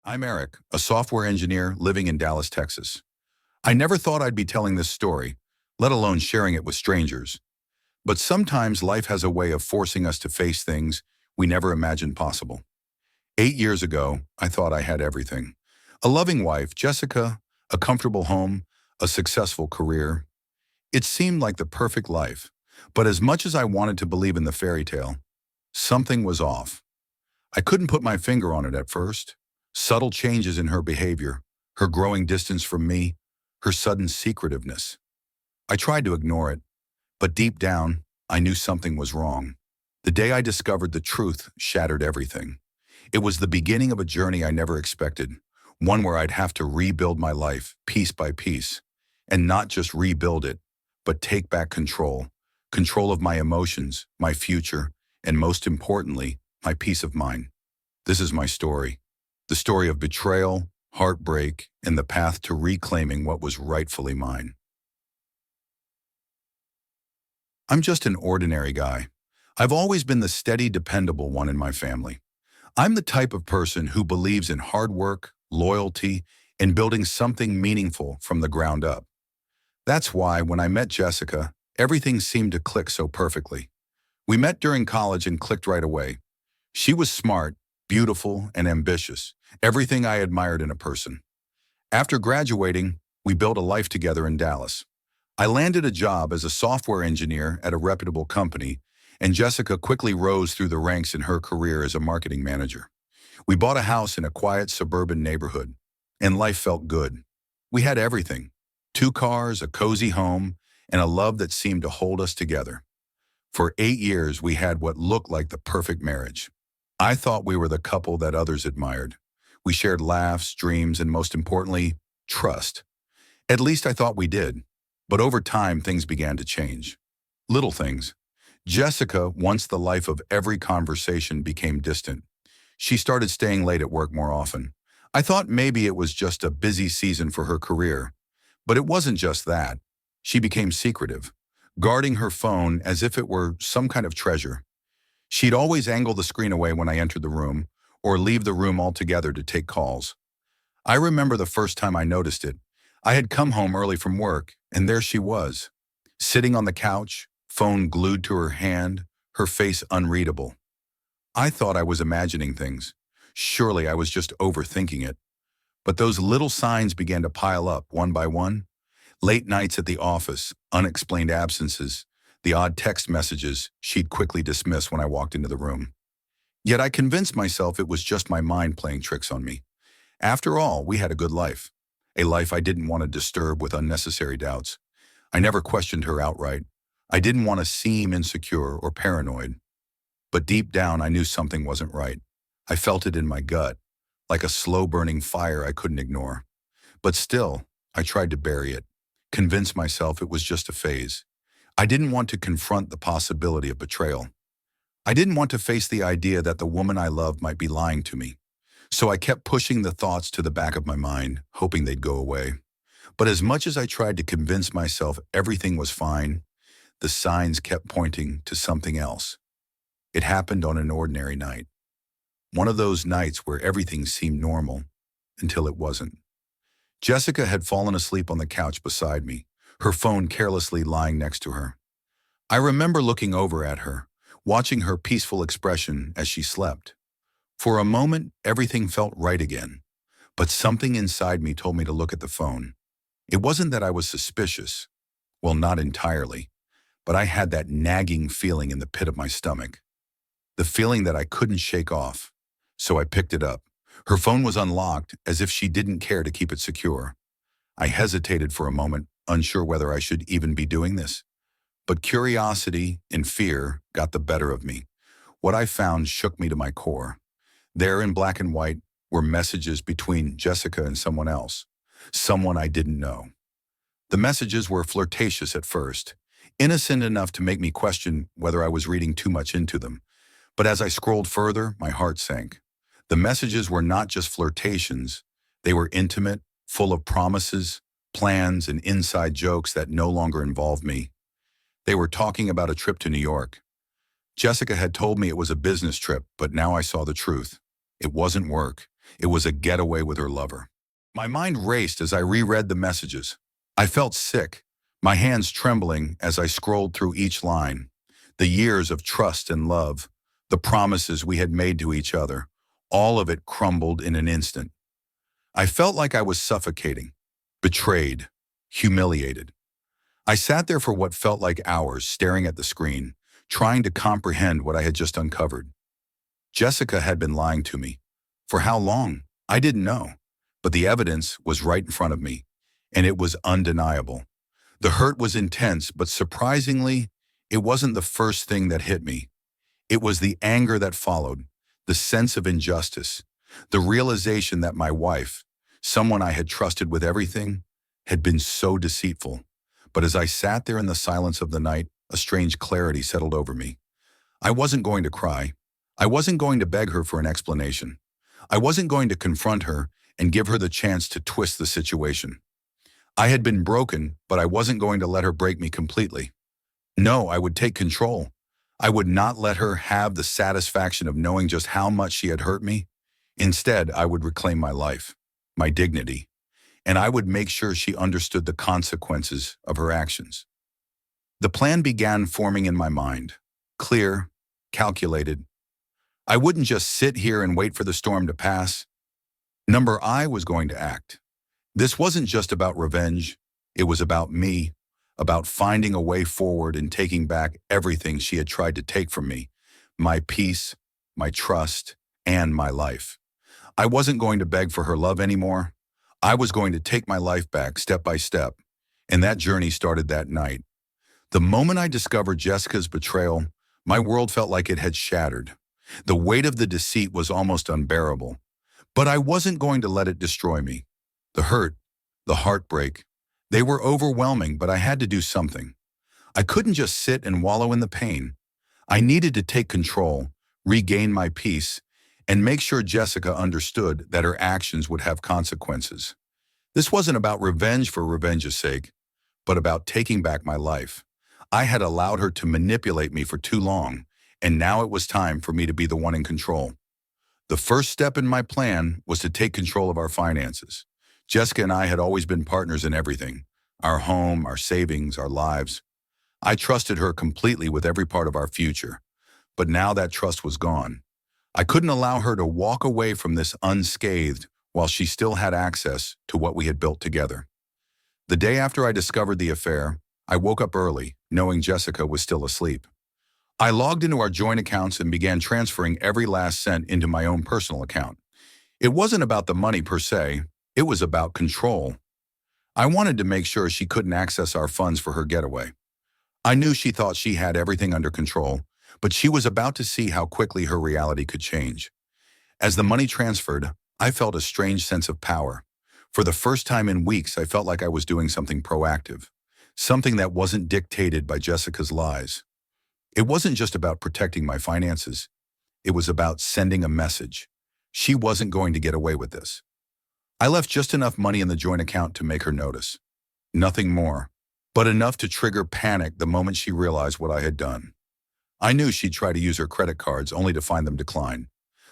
I'm Eric, a software engineer living in Dallas, Texas. I never thought I'd be telling this story, let alone sharing it with strangers. But sometimes life has a way of forcing us to face things we never imagined possible. 8 years ago, I thought I had everything. A loving wife, Jessica, a comfortable home, a successful career. It seemed like the perfect life. But as much as I wanted to believe in the fairy tale, something was off. I couldn't put my finger on it at first. Subtle changes in her behavior, her growing distance from me, her sudden secretiveness. I tried to ignore it, but deep down, I knew something was wrong. The day I discovered the truth shattered everything. It was the beginning of a journey I never expected, one where I'd have to rebuild my life piece by piece, and not just rebuild it, but take back control. Control of my emotions, my future, and most importantly, my peace of mind. This is my story. The story of betrayal, heartbreak, and the path to reclaiming what was rightfully mine. I'm just an ordinary guy. I've always been the steady, dependable one in my family. I'm the type of person who believes in hard work, loyalty, and building something meaningful from the ground up. That's why when I met Jessica, everything seemed to click so perfectly. We met during college and clicked right away. She was smart, beautiful, and ambitious, everything I admired in a person. After graduating, we built a life together in Dallas. I landed a job as a software engineer at a reputable company, and Jessica quickly rose through the ranks in her career as a marketing manager. We bought a house in a quiet suburban neighborhood, and life felt good. We had everything: 2 cars, a cozy home, and a love that seemed to hold us together. For 8 years, we had what looked like the perfect marriage. I thought we were the couple that others admired. We shared laughs, dreams, and most importantly, trust. At least I thought we did. But over time, things began to change. Little things. Jessica, once the life of every conversation, became distant. She started staying late at work more often. I thought maybe it was just a busy season for her career. But it wasn't just that. She became secretive, guarding her phone as if it were some kind of treasure. She'd always angle the screen away when I entered the room, or leave the room altogether to take calls. I remember the first time I noticed it. I had come home early from work, and there she was, sitting on the couch, phone glued to her hand, her face unreadable. I thought I was imagining things. Surely I was just overthinking it. But those little signs began to pile up one by one. Late nights at the office, unexplained absences, the odd text messages she'd quickly dismiss when I walked into the room. Yet I convinced myself it was just my mind playing tricks on me. After all, we had a good life, a life I didn't want to disturb with unnecessary doubts. I never questioned her outright. I didn't want to seem insecure or paranoid. But deep down, I knew something wasn't right. I felt it in my gut, like a slow-burning fire I couldn't ignore. But still, I tried to bury it, convince myself it was just a phase. I didn't want to confront the possibility of betrayal. I didn't want to face the idea that the woman I loved might be lying to me. So I kept pushing the thoughts to the back of my mind, hoping they'd go away. But as much as I tried to convince myself everything was fine, the signs kept pointing to something else. It happened on an ordinary night. One of those nights where everything seemed normal, until it wasn't. Jessica had fallen asleep on the couch beside me, her phone carelessly lying next to her. I remember looking over at her, watching her peaceful expression as she slept. For a moment, everything felt right again, but something inside me told me to look at the phone. It wasn't that I was suspicious. Well, not entirely, but I had that nagging feeling in the pit of my stomach. The feeling that I couldn't shake off. So I picked it up. Her phone was unlocked, as if she didn't care to keep it secure. I hesitated for a moment, unsure whether I should even be doing this. But curiosity and fear got the better of me. What I found shook me to my core. There in black and white were messages between Jessica and someone else, someone I didn't know. The messages were flirtatious at first, innocent enough to make me question whether I was reading too much into them. But as I scrolled further, my heart sank. The messages were not just flirtations. They were intimate, full of promises, plans, and inside jokes that no longer involved me. They were talking about a trip to New York. Jessica had told me it was a business trip, but now I saw the truth. It wasn't work. It was a getaway with her lover. My mind raced as I reread the messages. I felt sick, my hands trembling as I scrolled through each line. The years of trust and love, the promises we had made to each other, all of it crumbled in an instant. I felt like I was suffocating, betrayed, humiliated. I sat there for what felt like hours, staring at the screen, trying to comprehend what I had just uncovered. Jessica had been lying to me. For how long? I didn't know. But the evidence was right in front of me, and it was undeniable. The hurt was intense, but surprisingly, it wasn't the first thing that hit me. It was the anger that followed, the sense of injustice, the realization that my wife, someone I had trusted with everything, had been so deceitful. But as I sat there in the silence of the night, a strange clarity settled over me. I wasn't going to cry. I wasn't going to beg her for an explanation. I wasn't going to confront her and give her the chance to twist the situation. I had been broken, but I wasn't going to let her break me completely. No, I would take control. I would not let her have the satisfaction of knowing just how much she had hurt me. Instead, I would reclaim my life, my dignity, and I would make sure she understood the consequences of her actions. The plan began forming in my mind, clear, calculated. I wouldn't just sit here and wait for the storm to pass. I was going to act. This wasn't just about revenge. It was about me, about finding a way forward and taking back everything she had tried to take from me, my peace, my trust, and my life. I wasn't going to beg for her love anymore. I was going to take my life back step by step, and that journey started that night. The moment I discovered Jessica's betrayal, my world felt like it had shattered. The weight of the deceit was almost unbearable. But I wasn't going to let it destroy me. The hurt, the heartbreak, they were overwhelming, but I had to do something. I couldn't just sit and wallow in the pain. I needed to take control, regain my peace, and make sure Jessica understood that her actions would have consequences. This wasn't about revenge for revenge's sake, but about taking back my life. I had allowed her to manipulate me for too long, and now it was time for me to be the one in control. The first step in my plan was to take control of our finances. Jessica and I had always been partners in everything, our home, our savings, our lives. I trusted her completely with every part of our future, but now that trust was gone. I couldn't allow her to walk away from this unscathed while she still had access to what we had built together. The day after I discovered the affair, I woke up early, knowing Jessica was still asleep. I logged into our joint accounts and began transferring every last cent into my own personal account. It wasn't about the money per se, it was about control. I wanted to make sure she couldn't access our funds for her getaway. I knew she thought she had everything under control, but she was about to see how quickly her reality could change. As the money transferred, I felt a strange sense of power. For the first time in weeks, I felt like I was doing something proactive, something that wasn't dictated by Jessica's lies. It wasn't just about protecting my finances. It was about sending a message. She wasn't going to get away with this. I left just enough money in the joint account to make her notice. Nothing more, but enough to trigger panic the moment she realized what I had done. I knew she'd try to use her credit cards only to find them decline.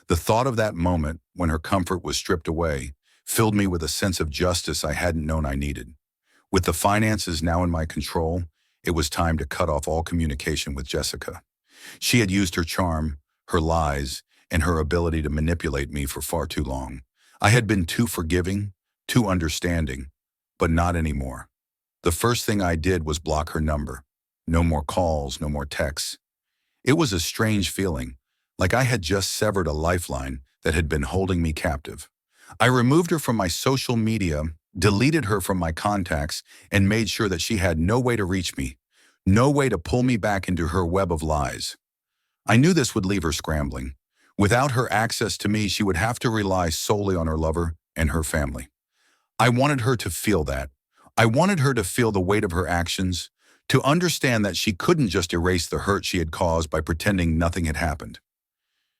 The thought of that moment, when her comfort was stripped away, filled me with a sense of justice I hadn't known I needed. With the finances now in my control, it was time to cut off all communication with Jessica. She had used her charm, her lies, and her ability to manipulate me for far too long. I had been too forgiving, too understanding, but not anymore. The first thing I did was block her number. No more calls, no more texts. It was a strange feeling, like I had just severed a lifeline that had been holding me captive. I removed her from my social media, deleted her from my contacts, and made sure that she had no way to reach me, no way to pull me back into her web of lies. I knew this would leave her scrambling. Without her access to me, she would have to rely solely on her lover and her family. I wanted her to feel that. I wanted her to feel the weight of her actions, to understand that she couldn't just erase the hurt she had caused by pretending nothing had happened.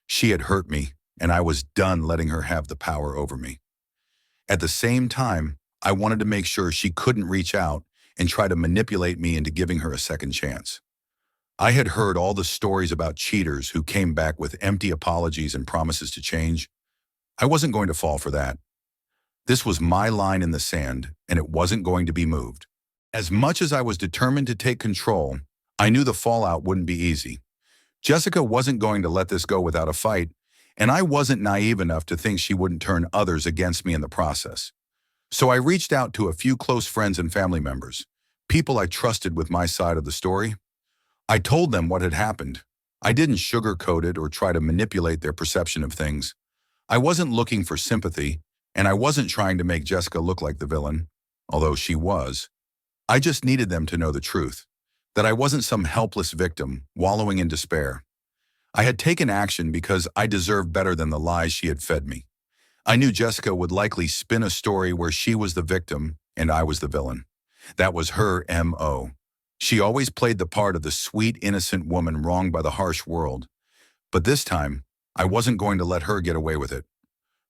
She had hurt me, and I was done letting her have the power over me. At the same time, I wanted to make sure she couldn't reach out and try to manipulate me into giving her a second chance. I had heard all the stories about cheaters who came back with empty apologies and promises to change. I wasn't going to fall for that. This was my line in the sand, and it wasn't going to be moved. As much as I was determined to take control, I knew the fallout wouldn't be easy. Jessica wasn't going to let this go without a fight, and I wasn't naive enough to think she wouldn't turn others against me in the process. So I reached out to a few close friends and family members, people I trusted with my side of the story. I told them what had happened. I didn't sugarcoat it or try to manipulate their perception of things. I wasn't looking for sympathy, and I wasn't trying to make Jessica look like the villain, although she was. I just needed them to know the truth, that I wasn't some helpless victim wallowing in despair. I had taken action because I deserved better than the lies she had fed me. I knew Jessica would likely spin a story where she was the victim and I was the villain. That was her M.O. She always played the part of the sweet, innocent woman wronged by the harsh world. But this time, I wasn't going to let her get away with it.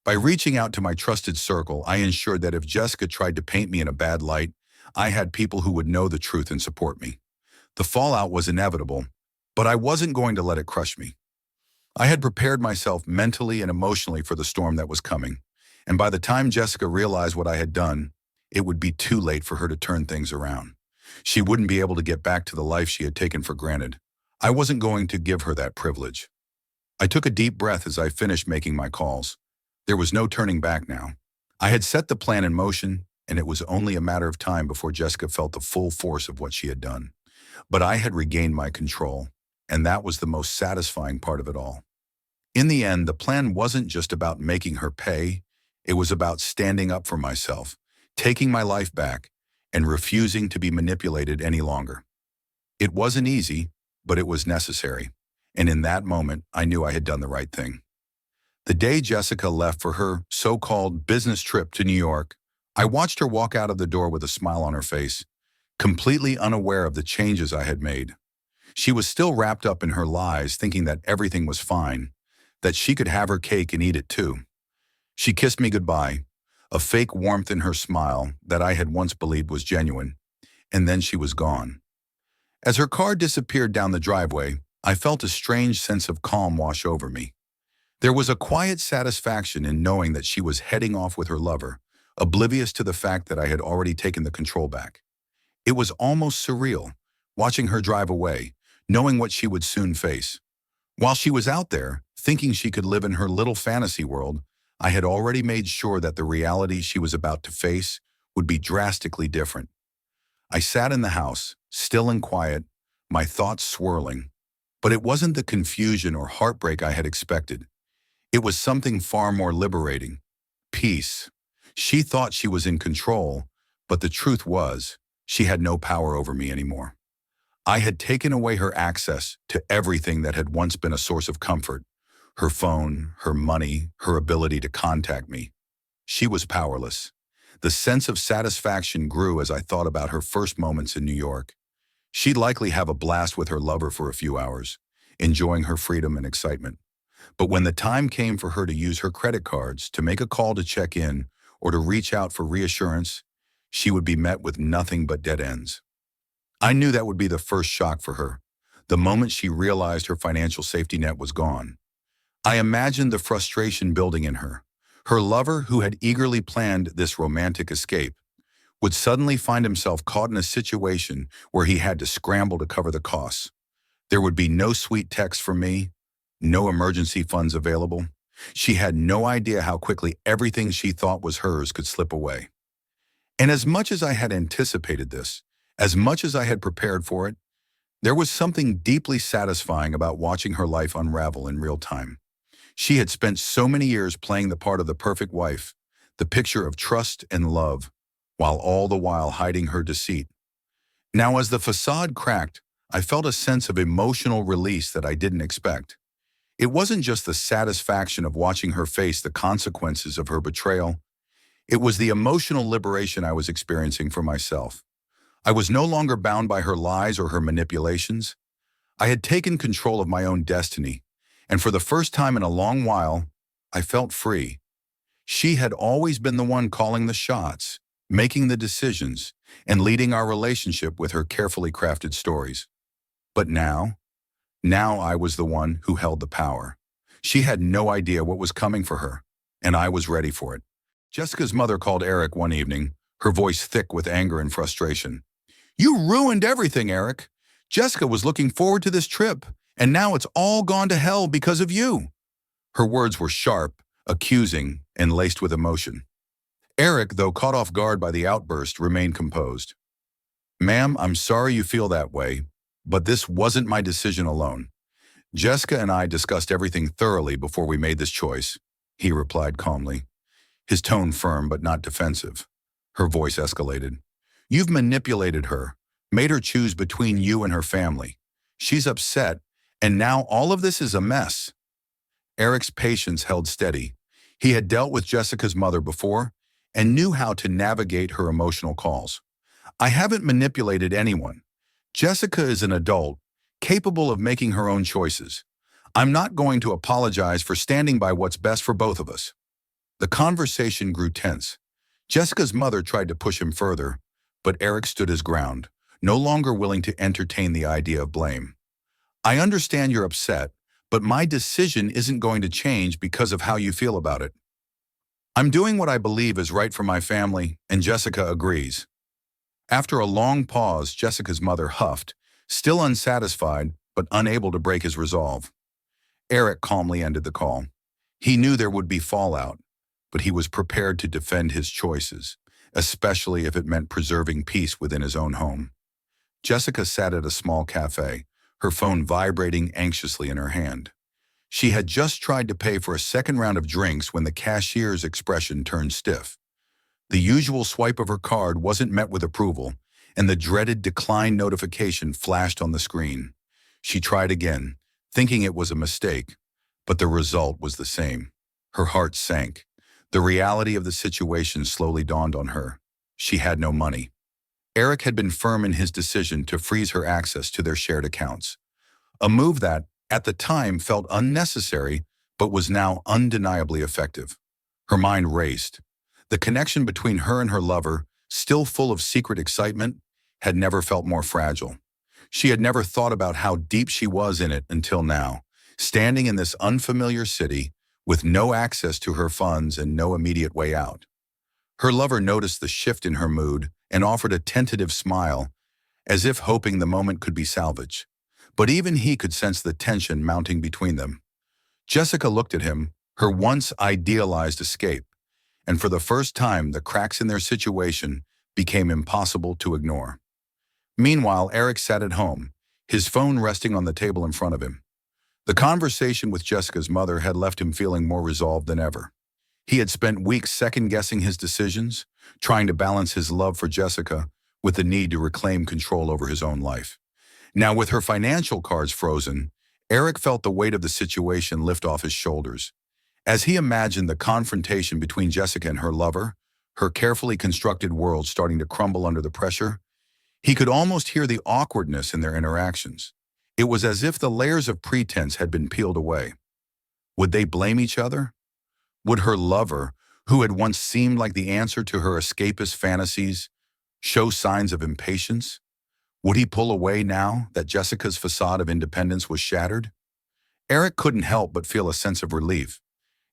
By reaching out to my trusted circle, I ensured that if Jessica tried to paint me in a bad light, I had people who would know the truth and support me. The fallout was inevitable, but I wasn't going to let it crush me. I had prepared myself mentally and emotionally for the storm that was coming, and by the time Jessica realized what I had done, it would be too late for her to turn things around. She wouldn't be able to get back to the life she had taken for granted. I wasn't going to give her that privilege. I took a deep breath as I finished making my calls. There was no turning back now. I had set the plan in motion, and it was only a matter of time before Jessica felt the full force of what she had done. But I had regained my control, and that was the most satisfying part of it all. In the end, the plan wasn't just about making her pay. It was about standing up for myself, taking my life back, and refusing to be manipulated any longer. It wasn't easy, but it was necessary, and in that moment, I knew I had done the right thing. The day Jessica left for her so-called business trip to New York, I watched her walk out of the door with a smile on her face, completely unaware of the changes I had made. She was still wrapped up in her lies, thinking that everything was fine, that she could have her cake and eat it too. She kissed me goodbye, a fake warmth in her smile that I had once believed was genuine, and then she was gone. As her car disappeared down the driveway, I felt a strange sense of calm wash over me. There was a quiet satisfaction in knowing that she was heading off with her lover, oblivious to the fact that I had already taken the control back. It was almost surreal, watching her drive away, knowing what she would soon face. While she was out there, thinking she could live in her little fantasy world, I had already made sure that the reality she was about to face would be drastically different. I sat in the house, still and quiet, my thoughts swirling. But it wasn't the confusion or heartbreak I had expected. It was something far more liberating. Peace. She thought she was in control, but the truth was, she had no power over me anymore. I had taken away her access to everything that had once been a source of comfort. Her phone, her money, her ability to contact me. She was powerless. The sense of satisfaction grew as I thought about her first moments in New York. She'd likely have a blast with her lover for a few hours, enjoying her freedom and excitement. But when the time came for her to use her credit cards, to make a call to check in, or to reach out for reassurance, she would be met with nothing but dead ends. I knew that would be the first shock for her, the moment she realized her financial safety net was gone. I imagined the frustration building in her. Her lover, who had eagerly planned this romantic escape, would suddenly find himself caught in a situation where he had to scramble to cover the costs. There would be no sweet text from me, no emergency funds available. She had no idea how quickly everything she thought was hers could slip away. And as much as I had anticipated this, as much as I had prepared for it, there was something deeply satisfying about watching her life unravel in real time. She had spent so many years playing the part of the perfect wife, the picture of trust and love, while all the while hiding her deceit. Now, as the facade cracked, I felt a sense of emotional release that I didn't expect. It wasn't just the satisfaction of watching her face the consequences of her betrayal. It was the emotional liberation I was experiencing for myself. I was no longer bound by her lies or her manipulations. I had taken control of my own destiny, and for the first time in a long while, I felt free. She had always been the one calling the shots, making the decisions, and leading our relationship with her carefully crafted stories. But now I was the one who held the power. She had no idea what was coming for her. and I was ready for it. Jessica's mother called Eric one evening, her voice thick with anger and frustration. You ruined everything, Eric. Jessica was looking forward to this trip, and now it's all gone to hell because of you. Her words were sharp, accusing, and laced with emotion. Eric, though caught off guard by the outburst, remained composed. Ma'am, I'm sorry you feel that way, but this wasn't my decision alone. Jessica and I discussed everything thoroughly before we made this choice, he replied calmly, his tone firm but not defensive. Her voice escalated. You've manipulated her, made her choose between you and her family. She's upset, and now all of this is a mess. Eric's patience held steady. He had dealt with Jessica's mother before and knew how to navigate her emotional calls. I haven't manipulated anyone. Jessica is an adult, capable of making her own choices. I'm not going to apologize for standing by what's best for both of us. The conversation grew tense. Jessica's mother tried to push him further, but Eric stood his ground, no longer willing to entertain the idea of blame. I understand you're upset, but my decision isn't going to change because of how you feel about it. I'm doing what I believe is right for my family, and Jessica agrees. After a long pause, Jessica's mother huffed, still unsatisfied but unable to break his resolve. Eric calmly ended the call. He knew there would be fallout, but he was prepared to defend his choices, especially if it meant preserving peace within his own home. Jessica sat at a small cafe, her phone vibrating anxiously in her hand. She had just tried to pay for a second round of drinks when the cashier's expression turned stiff. The usual swipe of her card wasn't met with approval, and the dreaded decline notification flashed on the screen. She tried again, thinking it was a mistake, but the result was the same. Her heart sank. The reality of the situation slowly dawned on her. She had no money. Eric had been firm in his decision to freeze her access to their shared accounts, a move that, at the time, felt unnecessary but was now undeniably effective. Her mind raced. The connection between her and her lover, still full of secret excitement, had never felt more fragile. She had never thought about how deep she was in it until now, standing in this unfamiliar city with no access to her funds and no immediate way out. Her lover noticed the shift in her mood and offered a tentative smile, as if hoping the moment could be salvaged. But even he could sense the tension mounting between them. Jessica looked at him, her once idealized escape, and for the first time the cracks in their situation became impossible to ignore. Meanwhile, Eric sat at home, his phone resting on the table in front of him. The conversation with Jessica's mother had left him feeling more resolved than ever. He had spent weeks second-guessing his decisions, trying to balance his love for Jessica with the need to reclaim control over his own life. Now, with her financial cards frozen, Eric felt the weight of the situation lift off his shoulders. As he imagined the confrontation between Jessica and her lover, her carefully constructed world starting to crumble under the pressure, he could almost hear the awkwardness in their interactions. It was as if the layers of pretense had been peeled away. Would they blame each other? Would her lover, who had once seemed like the answer to her escapist fantasies, show signs of impatience? Would he pull away now that Jessica's facade of independence was shattered? Eric couldn't help but feel a sense of relief.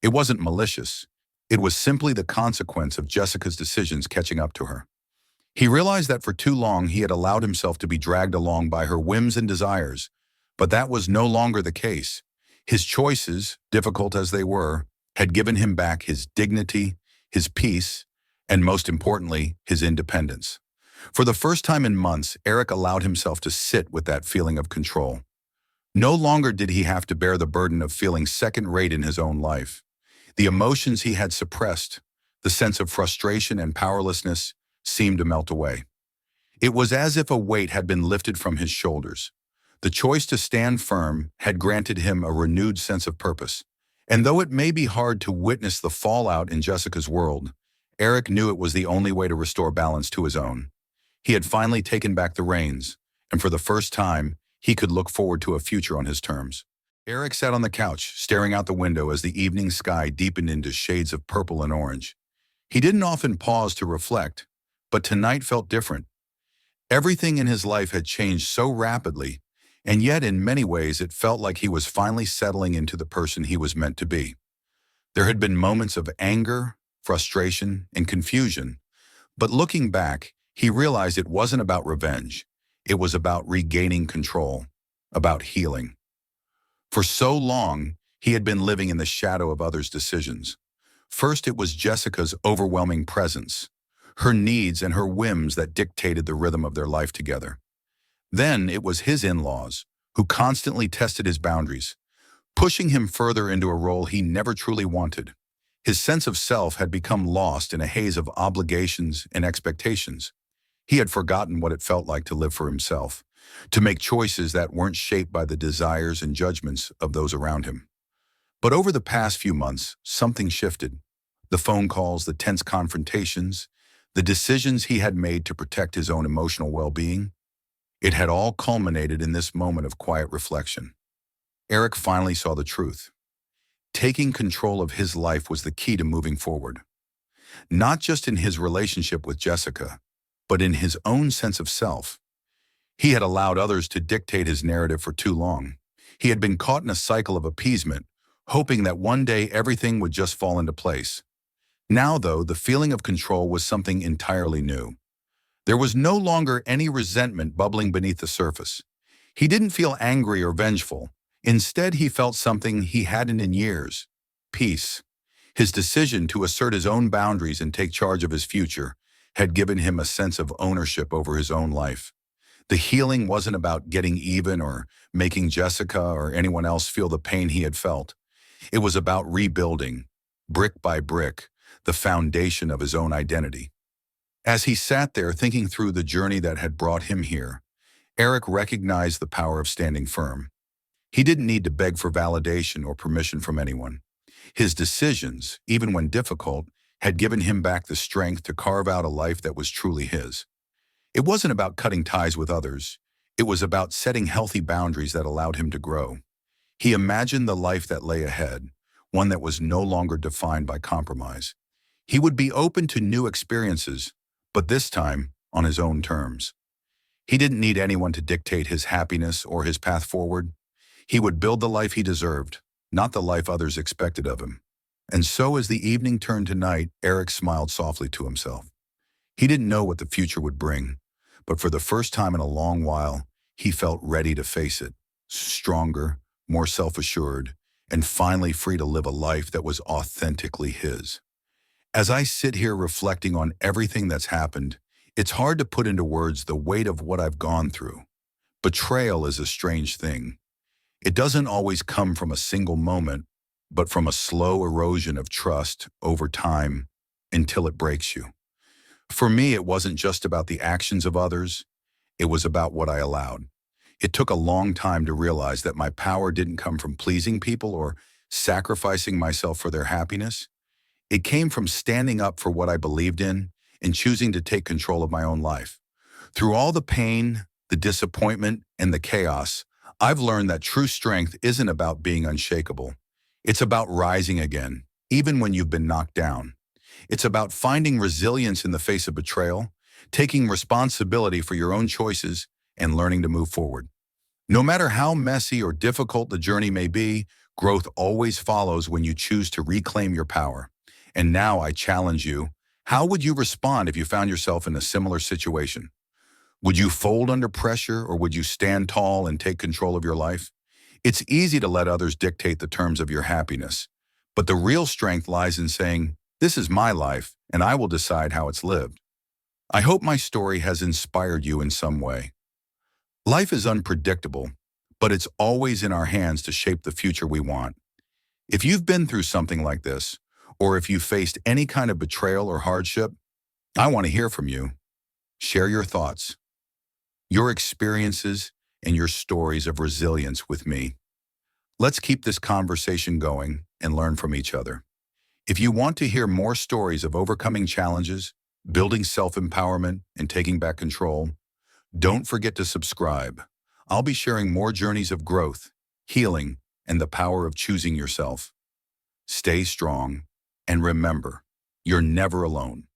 It wasn't malicious. It was simply the consequence of Jessica's decisions catching up to her. He realized that for too long he had allowed himself to be dragged along by her whims and desires, but that was no longer the case. His choices, difficult as they were, had given him back his dignity, his peace, and most importantly, his independence. For the first time in months, Eric allowed himself to sit with that feeling of control. No longer did he have to bear the burden of feeling second-rate in his own life. The emotions he had suppressed, the sense of frustration and powerlessness, seemed to melt away. It was as if a weight had been lifted from his shoulders. The choice to stand firm had granted him a renewed sense of purpose. And though it may be hard to witness the fallout in Jessica's world, Eric knew it was the only way to restore balance to his own. He had finally taken back the reins, and for the first time, he could look forward to a future on his terms. Eric sat on the couch, staring out the window as the evening sky deepened into shades of purple and orange. He didn't often pause to reflect, but tonight felt different. Everything in his life had changed so rapidly, and yet in many ways it felt like he was finally settling into the person he was meant to be. There had been moments of anger, frustration, and confusion, but looking back, he realized it wasn't about revenge. It was about regaining control, about healing. For so long, he had been living in the shadow of others' decisions. First, it was Jessica's overwhelming presence, her needs and her whims that dictated the rhythm of their life together. Then it was his in-laws, who constantly tested his boundaries, pushing him further into a role he never truly wanted. His sense of self had become lost in a haze of obligations and expectations. He had forgotten what it felt like to live for himself, to make choices that weren't shaped by the desires and judgments of those around him. But over the past few months, something shifted. The phone calls, the tense confrontations, the decisions he had made to protect his own emotional well-being, it had all culminated in this moment of quiet reflection. Eric finally saw the truth. Taking control of his life was the key to moving forward. Not just in his relationship with Jessica, but in his own sense of self. He had allowed others to dictate his narrative for too long. He had been caught in a cycle of appeasement, hoping that one day everything would just fall into place. Now, though, the feeling of control was something entirely new. There was no longer any resentment bubbling beneath the surface. He didn't feel angry or vengeful. Instead, he felt something he hadn't in years: peace. His decision to assert his own boundaries and take charge of his future had given him a sense of ownership over his own life. The healing wasn't about getting even or making Jessica or anyone else feel the pain he had felt. It was about rebuilding, brick by brick, the foundation of his own identity. As he sat there thinking through the journey that had brought him here, Eric recognized the power of standing firm. He didn't need to beg for validation or permission from anyone. His decisions, even when difficult, had given him back the strength to carve out a life that was truly his. It wasn't about cutting ties with others. It was about setting healthy boundaries that allowed him to grow. He imagined the life that lay ahead, one that was no longer defined by compromise. He would be open to new experiences, but this time on his own terms. He didn't need anyone to dictate his happiness or his path forward. He would build the life he deserved, not the life others expected of him. And so as the evening turned to night, Eric smiled softly to himself. He didn't know what the future would bring, but for the first time in a long while, he felt ready to face it, stronger, more self-assured, and finally free to live a life that was authentically his. As I sit here reflecting on everything that's happened, it's hard to put into words the weight of what I've gone through. Betrayal is a strange thing. It doesn't always come from a single moment, but from a slow erosion of trust over time until it breaks you. For me, it wasn't just about the actions of others, it was about what I allowed. It took a long time to realize that my power didn't come from pleasing people or sacrificing myself for their happiness. It came from standing up for what I believed in and choosing to take control of my own life. Through all the pain, the disappointment, and the chaos, I've learned that true strength isn't about being unshakable. It's about rising again, even when you've been knocked down. It's about finding resilience in the face of betrayal, taking responsibility for your own choices, and learning to move forward. No matter how messy or difficult the journey may be, growth always follows when you choose to reclaim your power. And now I challenge you, how would you respond if you found yourself in a similar situation? Would you fold under pressure, or would you stand tall and take control of your life? It's easy to let others dictate the terms of your happiness, but the real strength lies in saying, "This is my life, and I will decide how it's lived." I hope my story has inspired you in some way. Life is unpredictable, but it's always in our hands to shape the future we want. If you've been through something like this, or if you faced any kind of betrayal or hardship, I want to hear from you. Share your thoughts, your experiences, and your stories of resilience with me. Let's keep this conversation going and learn from each other. If you want to hear more stories of overcoming challenges, building self-empowerment, and taking back control, don't forget to subscribe. I'll be sharing more journeys of growth, healing, and the power of choosing yourself. Stay strong, and remember, you're never alone.